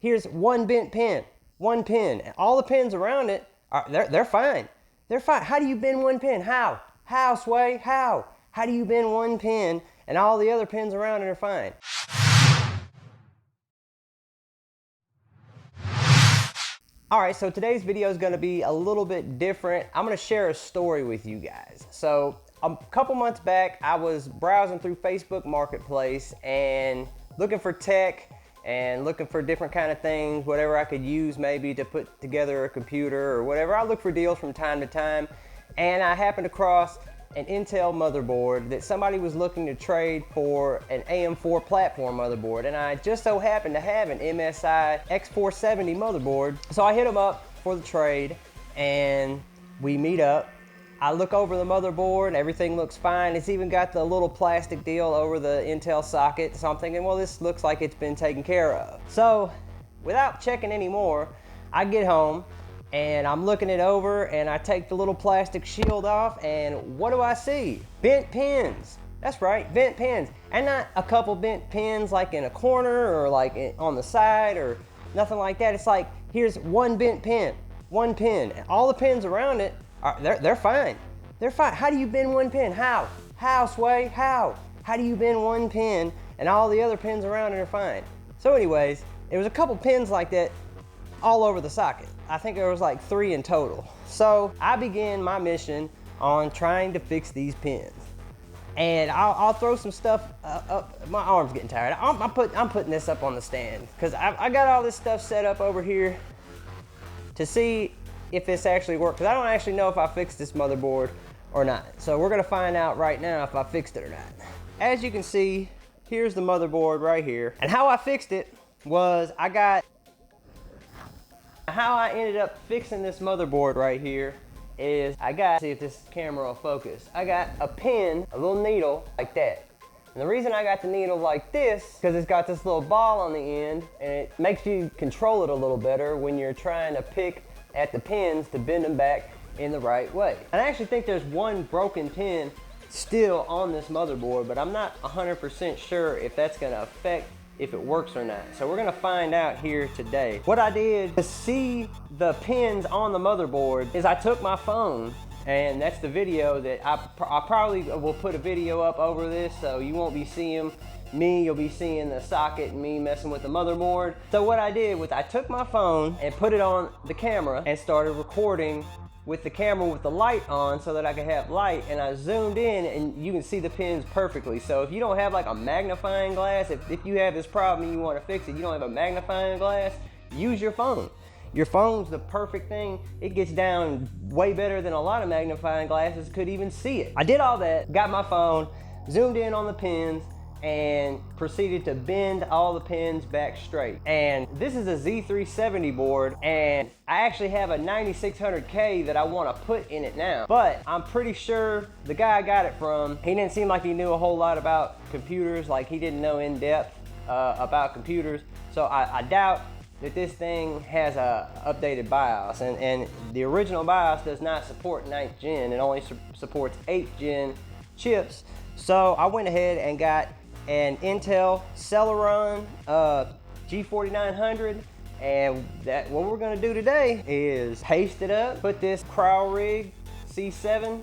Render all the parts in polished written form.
Here's one bent pin, one pin. All the pins around it, they're fine. They're fine. How do you bend one pin? How? How, Sway? How? How do you bend one pin and all the other pins around it are fine? All right, so today's video is gonna be a little bit different. I'm gonna share a story with you guys. So a couple months back, I was browsing through Facebook Marketplace and looking for tech and looking for different kind of things, whatever I could use maybe to put together a computer or whatever. I look for deals from time to time, and I happened across an Intel motherboard that somebody was looking to trade for an AM4 platform motherboard, and I just so happened to have an MSI X470 motherboard. So I hit them up for the trade, and we meet up. I look over the motherboard, everything looks fine. It's even got the little plastic deal over the Intel socket. So I'm thinking, well, this looks like it's been taken care of. So without checking any more, I get home and I'm looking it over, and I take the little plastic shield off, and what do I see? Bent pins. That's right, bent pins. And not a couple bent pins like in a corner or like on the side or nothing like that. It's like, here's one bent pin, one pin. And all the pins around it, they're fine. They're fine. How do you bend one pin? How? How, Sway? How? How do you bend one pin and all the other pins around it are fine? So anyways, there was a couple pins like that all over the socket. I think there was like 3 in total. So I began my mission on trying to fix these pins. And I'll throw some stuff up. My arm's getting tired. I'm putting this up on the stand because I got all this stuff set up over here to see if this actually works. Because I don't actually know if I fixed this motherboard or not. So we're gonna find out right now if I fixed it or not. As you can see, here's the motherboard right here. And how I fixed it was how I ended up fixing this motherboard right here is see if this camera will focus. I got a pin, a little needle like that. And the reason I got the needle like this, because it's got this little ball on the end, and it makes you control it a little better when you're trying to pick at the pins to bend them back in the right way. And I actually think there's one broken pin still on this motherboard, but I'm not 100% sure if that's gonna affect if it works or not. So we're gonna find out here today. What I did to see the pins on the motherboard is I took my phone, and that's the video that I probably will put a video up over this, so you won't be seeing me, you'll be seeing the socket and me messing with the motherboard. So what I did was I took my phone and put it on the camera and started recording with the camera with the light on so that I could have light, and I zoomed in and you can see the pins perfectly. So if you don't have like a magnifying glass, if you have this problem and you want to fix it, you don't have a magnifying glass, use your phone. Your phone's the perfect thing. It gets down way better than a lot of magnifying glasses could even see it. I did all that, got my phone, zoomed in on the pins, and proceeded to bend all the pins back straight. And this is a Z370 board, and I actually have a 9600K that I want to put in it now. But I'm pretty sure the guy I got it from, he didn't seem like he knew a whole lot about computers, like he didn't know in depth about computers. So I doubt that this thing has a updated BIOS, and the original BIOS does not support 9th gen. It only supports 8th gen chips. So I went ahead and got an Intel Celeron G4900, and what we're gonna do today is paste it up, put this CryoRig C7,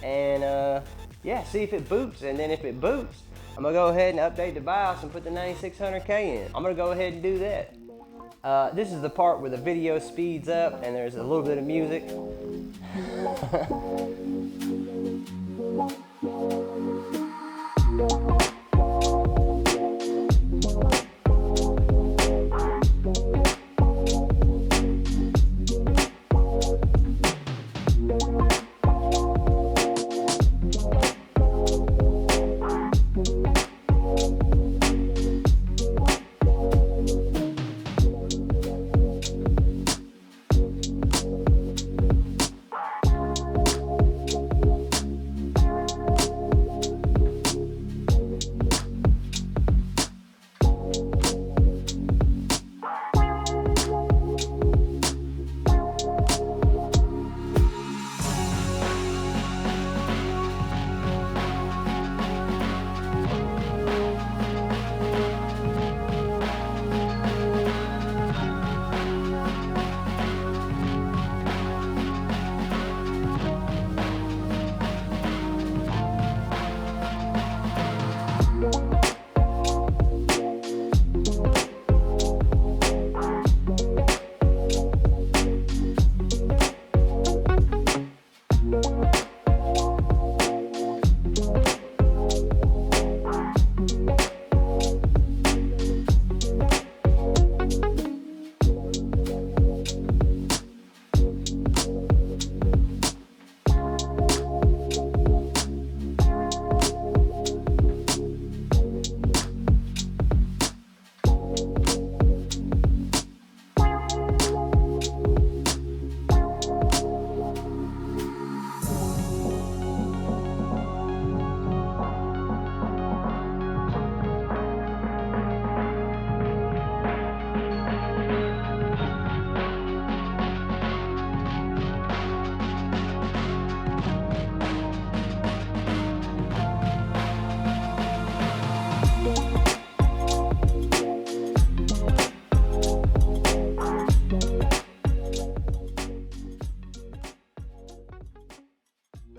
and yeah, see if it boots. And then if it boots, I'm gonna go ahead and update the BIOS and put the 9600K in. I'm gonna go ahead and do that. This is the part where the video speeds up and there's a little bit of music.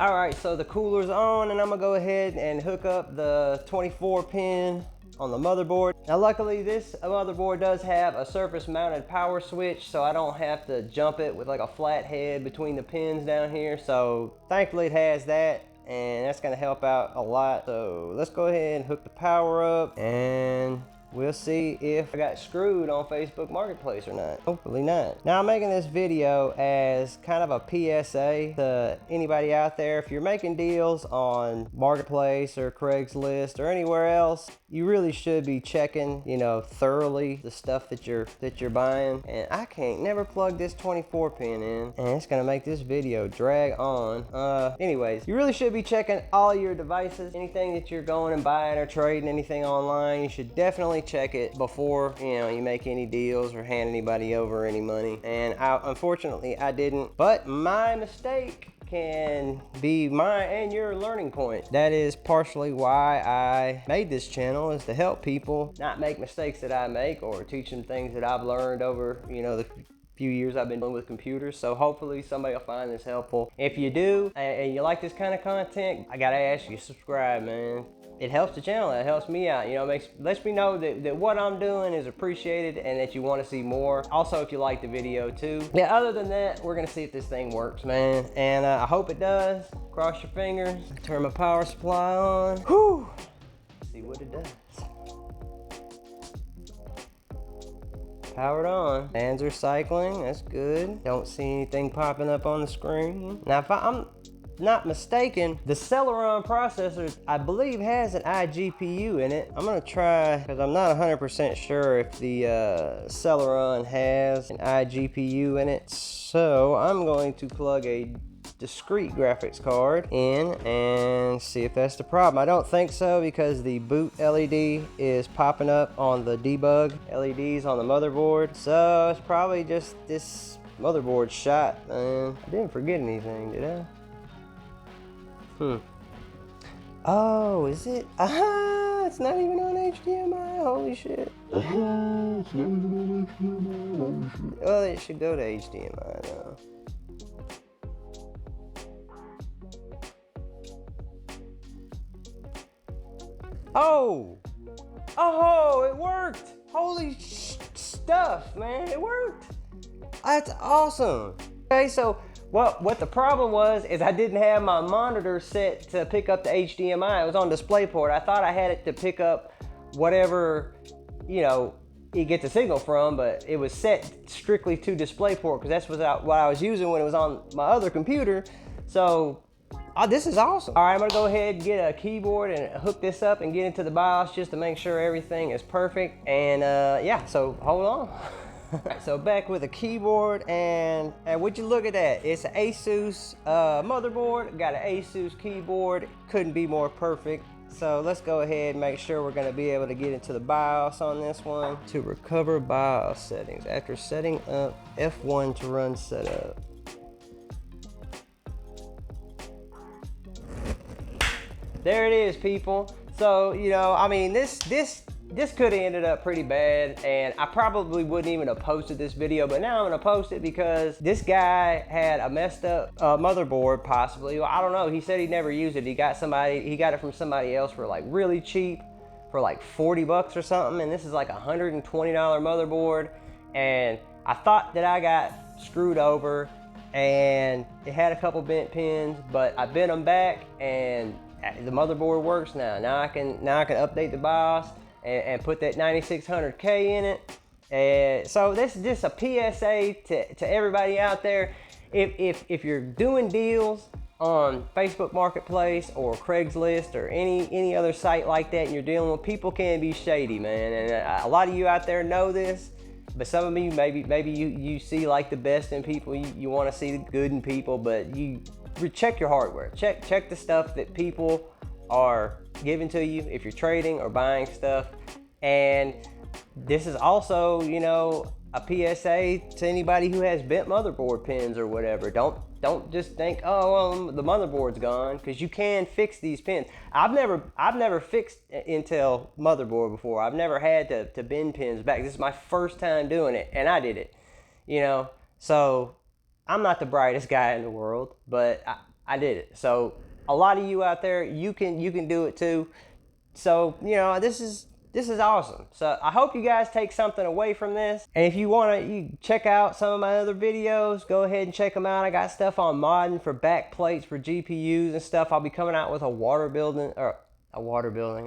All right, so the cooler's on, and I'm gonna go ahead and hook up the 24 pin on the motherboard. Now luckily this motherboard does have a surface mounted power switch, so I don't have to jump it with like a flat head between the pins down here. So thankfully it has that, and that's gonna help out a lot. So let's go ahead and hook the power up, and we'll see if I got screwed on Facebook Marketplace or not. Hopefully not. Now I'm making this video as kind of a PSA to anybody out there. If you're making deals on Marketplace or Craigslist or anywhere else, you really should be checking, you know, thoroughly the stuff that you're buying. And I can't never plug this 24 pin in, and it's gonna make this video drag on. Anyways, you really should be checking all your devices. Anything that you're going and buying or trading, anything online, you should definitely check it before, you know, you make any deals or hand anybody over any money. And unfortunately I didn't, but my mistake can be mine and your learning point. That is partially why I made this channel, is to help people not make mistakes that I make, or teach them things that I've learned over, you know, the few years I've been dealing with computers. So hopefully somebody will find this helpful. If you do, and you like this kind of content, I gotta ask you, subscribe, man. It helps the channel, it helps me out, you know, lets me know that what I'm doing is appreciated and that you want to see more. Also, if you like the video too. Yeah, other than that, we're gonna see if this thing works, man. And I hope it does. Cross your fingers. Turn my power supply on. Whew. See what it does. Powered on. Fans are cycling, that's good. Don't see anything popping up on the screen. Now, if I'm not mistaken, the Celeron processor, I believe, has an iGPU in it. I'm gonna try, because I'm not 100% sure if the Celeron has an iGPU in it. So I'm going to plug a discrete graphics card in and see if that's the problem. I don't think so, because the boot LED is popping up on the debug LEDs on the motherboard. So it's probably just this motherboard shot, man. I didn't forget anything, did I? Oh, is it? Ah, it's not even on HDMI. Holy shit. Well, it should go to HDMI though. Oh! Oh, it worked! Holy stuff, man, it worked! That's awesome. Okay, so what the problem was is I didn't have my monitor set to pick up the HDMI. It was on DisplayPort. I thought I had it to pick up whatever, you know, you get the signal from, but it was set strictly to DisplayPort, because that's what I was using when it was on my other computer. So this is awesome. All right, I'm gonna go ahead and get a keyboard and hook this up and get into the BIOS just to make sure everything is perfect. And yeah, so hold on. Right, so back with a keyboard, and would you look at that? It's an Asus motherboard, got an Asus keyboard. Couldn't be more perfect. So let's go ahead and make sure we're gonna be able to get into the BIOS on this one. To recover BIOS settings, after setting up, F1 to run setup. There it is, people. So, you know, I mean, this could have ended up pretty bad, and I probably wouldn't even have posted this video, but now I'm gonna post it because this guy had a messed up motherboard, possibly. Well, I don't know. He said he never used it. He got it from somebody else for like really cheap, for like 40 bucks or something, and this is like a $120 motherboard. And I thought that I got screwed over, and it had a couple bent pins, but I bent them back, and the motherboard works now. Now I can update the BIOS and put that 9600K in it. And so this is just a PSA to everybody out there. If you're doing deals on Facebook Marketplace or Craigslist or any other site like that, and you're dealing with people, can be shady, man. And a lot of you out there know this, but some of you, maybe you see like the best in people. You want to see the good in people, but you check your hardware. Check the stuff that people are giving to you if you're trading or buying stuff. And this is also, you know, a PSA to anybody who has bent motherboard pins or whatever. Don't just think, oh, well, the motherboard's gone, because you can fix these pins. I've never fixed Intel motherboard before. I've never had to bend pins back. This is my first time doing it, and I did it, you know. So I'm not the brightest guy in the world, but I did it. So a lot of you out there, you can do it too. So, you know, this is awesome. So I hope you guys take something away from this. And if you want to you check out some of my other videos, go ahead and check them out. I got stuff on modding for back plates for GPUs and stuff. I'll be coming out with a water building.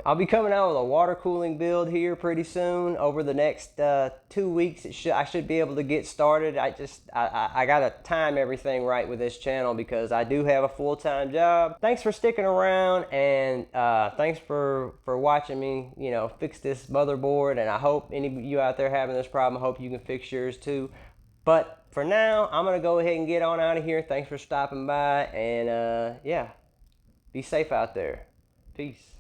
I'll be coming out with a water cooling build here pretty soon. Over the next 2 weeks, I should be able to get started. I gotta time everything right with this channel because I do have a full-time job. Thanks for sticking around, and thanks for watching me, you know, fix this motherboard. And I hope any of you out there having this problem, I hope you can fix yours too. But for now, I'm gonna go ahead and get on out of here. Thanks for stopping by, and yeah, be safe out there. Peace.